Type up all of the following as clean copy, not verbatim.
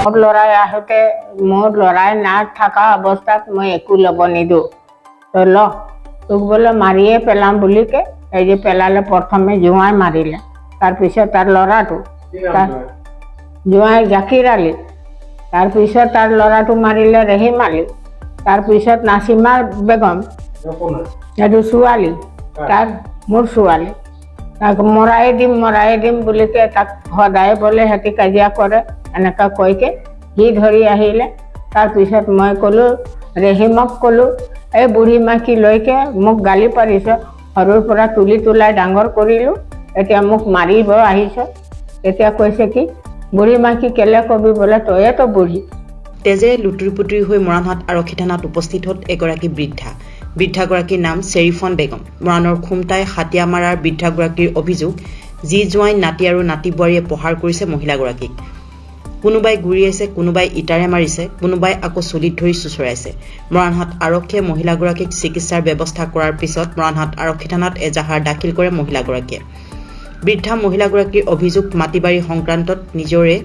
মোৰ ল'ৰাই আহোঁতে মোৰ ল'ৰাই না থকা অৱস্থাত মই একো ল'ব নিদিওঁ তই ল তোক বোলে মাৰিয়ে পেলাম বুলিকে এই যে পেলালে প্ৰথমে জোঁৱাই মাৰিলে তাৰপিছত তাৰ ল'ৰাটো জোঁৱাই জাকিৰ আলী তাৰপিছত তাৰ ল'ৰাটো মাৰিলে ৰহিম আলী তাৰপিছত নাচিমা বেগম সেইটো ছোৱালী তাৰ মোৰ ছোৱালী তাক মৰাই দিম বুলিকে তাক সদায় বোলে সিহঁতি কাজিয়া কৰে এনেকুৱা কৈকে সি ধৰি আহিলে তাৰপিছত মই ক'লোঁ ৰহিমক ক'লোঁ এই বুঢ়ী মাইকী লৈকে মোক গালি পাৰিছ সৰুৰ পৰা তুলাই ডাঙৰ কৰিলোঁ এতিয়া মোক মাৰিব আহিছ তেতিয়া কৈছে কি বুঢ়ী মাইকী কেলে কবি বোলে তয়েতো বুঢ়ী তেজেৰে লুতুৰি পুতুৰি হৈ মৰাণহাট আৰক্ষী থানাত উপস্থিত হ'ল এগৰাকী বৃদ্ধাগৰাকীৰ নাম চেৰিফন বেগম মৰাণৰ খুমটাই হাতিয়া মাৰাৰ বৃদ্ধাগৰাকীৰ অভিযোগ যি জোঁৱাই নাতি আৰু নাতি বোৱাৰীয়ে প্ৰহাৰ কৰিছে মহিলাগৰাকীক কোনোবাই গুৰিয়াইছে কোনোবাই ইটাৰে মাৰিছে কোনোবাই আকৌ চুলিত ধৰি চুচৰাইছে মৰাণহাট আৰক্ষীয়ে মহিলাগৰাকীক চিকিৎসাৰ ব্যৱস্থা কৰাৰ পিছত মৰাণহাট আৰক্ষী থানাত এজাহাৰ দাখিল কৰে মহিলাগৰাকীয়ে বৃদ্ধা মহিলাগৰাকীৰ অভিযোগ মাটিবাৰী সংক্ৰান্তত নিজৰে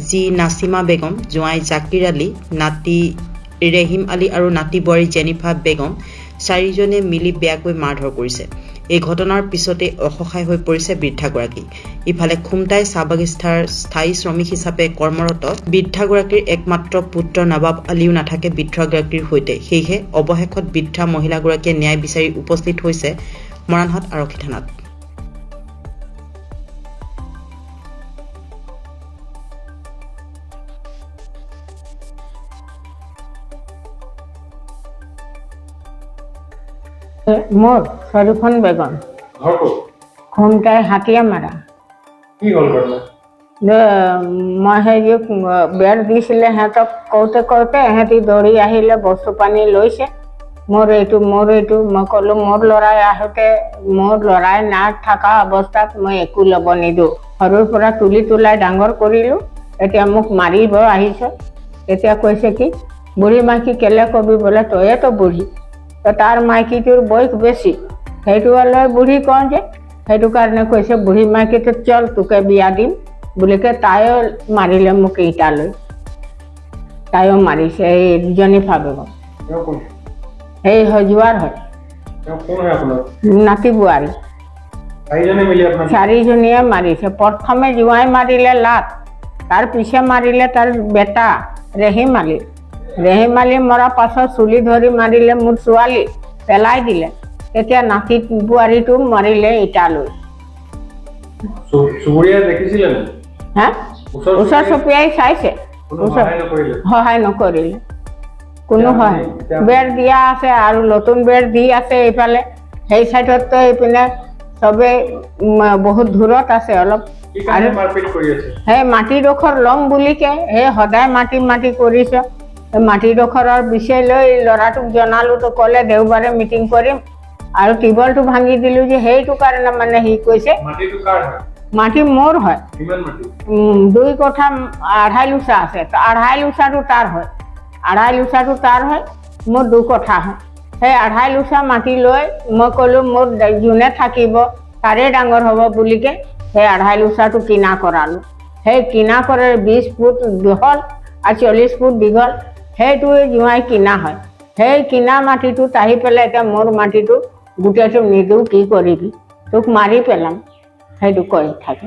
যি নাচিমা বেগম জোঁৱাই জাকিৰ আলী নাতি ৰহিম আলী আৰু নাতি বোৱাৰী জেনিফা বেগম চাৰিজনে মিলি বেয়াকৈ মাৰধৰ কৰিছে এই ঘটনাৰ পিছতে অসহায় হৈ পৰিছে বৃদ্ধাগৰাকী ইফালে খুমটাই চাহ বাগিচাৰ স্থায়ী শ্ৰমিক হিচাপে কৰ্মৰত বৃদ্ধাগৰাকীৰ একমাত্ৰ পুত্ৰ নবাব আলীও নাথাকে বৃদ্ধাগৰাকীৰ সৈতে সেয়েহে অৱশেষত বৃদ্ধা মহিলাগৰাকীয়ে ন্যায় বিচাৰি উপস্থিত হৈছে মৰাণহাট আৰক্ষী থানাত মোৰ চেৰিফন বেগম খুমটাই হাতিয়া মাৰা মই সেই বেৰ দিছিলে সিহঁতক কওঁতে সিহঁতি দৌৰি আহিলে বস্তু পানী লৈছে মোৰ এইটো মই ক'লোঁ মোৰ ল'ৰাই আহোঁতে মোৰ ল'ৰাই না থকা অৱস্থাত মই একো ল'ব নিদিওঁ সৰুৰ পৰা তুলাই ডাঙৰ কৰিলোঁ এতিয়া মোক মাৰিব আহিছ তেতিয়া কৈছে কি বুঢ়ী মাইকী কেলে কবি বোলে তয়েতো বুঢ়ী তাৰ মাইকীটোৰ বয়স বেছি সেইটো লৈ বুঢ়ী কওঁ যে সেইটো কাৰণে কৈছে বুঢ়ী মাইকীটো চল তোকে বিয়া দিম বুলিকে তাইও মাৰিলে মোক ইটা লৈ তাইও মাৰিছে এই জেনিফা বেগম এই হজুৱাৰ হয় নাতি বোৱাৰী চাৰিজনীয়ে মাৰিছে প্ৰথমে জোঁৱাই মাৰিলে লাট তাৰ পিছে মাৰিলে তাৰ বেটা ৰহিম আলী মৰা পাছত চুলি ধৰি মাৰিলে মোৰ ছোৱালী পেলাই দিলে তেতিয়া নাতি বোৱাৰীটো মাৰিলে ইটা লৈ ওচৰ চুবুৰীয়াই চাইছে সহায় নকৰিলে কোনো সহায় বেৰ দিয়া আছে আৰু নতুন বেৰ দি আছে এইফালে সেই চাইডততো এইপিনে চবে বহুত দূৰত আছে অলপ আৰু সেই মাটিডোখৰ ল'ম বুলিকে সেই সদায় মাটি কৰিছে মাটিডোখৰৰ বিষয় লৈ ল'ৰাটোক জনালোঁ তো ক'লে দেওবাৰে মিটিং কৰিম আৰু টিউবৱেলটো ভাঙি দিলোঁ যে সেইটো কাৰণে মানে সি কৈছে মাটি মোৰ হয় 2 কঠা 2.5 লোচা আছে 2.5 লোচাটো তাৰ হয় মোৰ 2 কঠা হয় সেই 2.5 লোচা মাটি লৈ মই ক'লোঁ মোৰ যোনে থাকিব তাৰে ডাঙৰ হ'ব বুলিকে সেই 2.5 লোচাটো কিনা কৰালোঁ সেই কিনা কৰে 20 ফুট বহল আৰু 40 ফুট দীঘল সেইটোৱে জোঁৱাই কিনা হয় সেই কিনা মাটিটো আহি পেলাই এতিয়া মোৰ মাটিটো গোটেইটো নিদিওঁ কি কৰিবি তোক মাৰি পেলাম সেইটো কৈ থাকে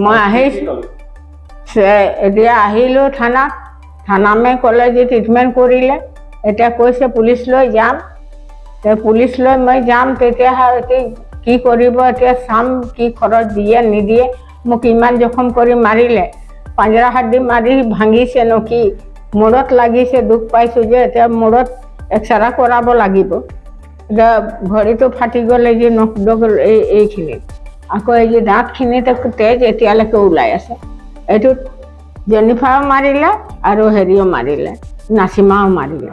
মই আহিছোঁ এতিয়া আহিলোঁ থানামে ক'লে যে ট্ৰিটমেণ্ট কৰিলে এতিয়া কৈছে পুলিচ লৈ যাম পুলিচ লৈ মই যাম তেতিয়া কি কৰিব এতিয়া চাম কি খৰচ দিয়ে নিদিয়ে মোক ইমান জখম কৰি মাৰিলে পাঞ্জৰা হাড্ডি মাৰি ভাঙিছে ন কি মূৰত লাগিছে দুখ পাইছোঁ যে এতিয়া মূৰত এক্সৰে কৰাব লাগিব এতিয়া ভৰিটো ফাটি গ'লে যে নখ এইখিনিত আকৌ এই যে দাঁতখিনিত তেজ এতিয়ালৈকে ওলাই আছে এইটোত জেনিফাও মাৰিলে আৰু হেৰিও মাৰিলে নাচিমাও মাৰিলে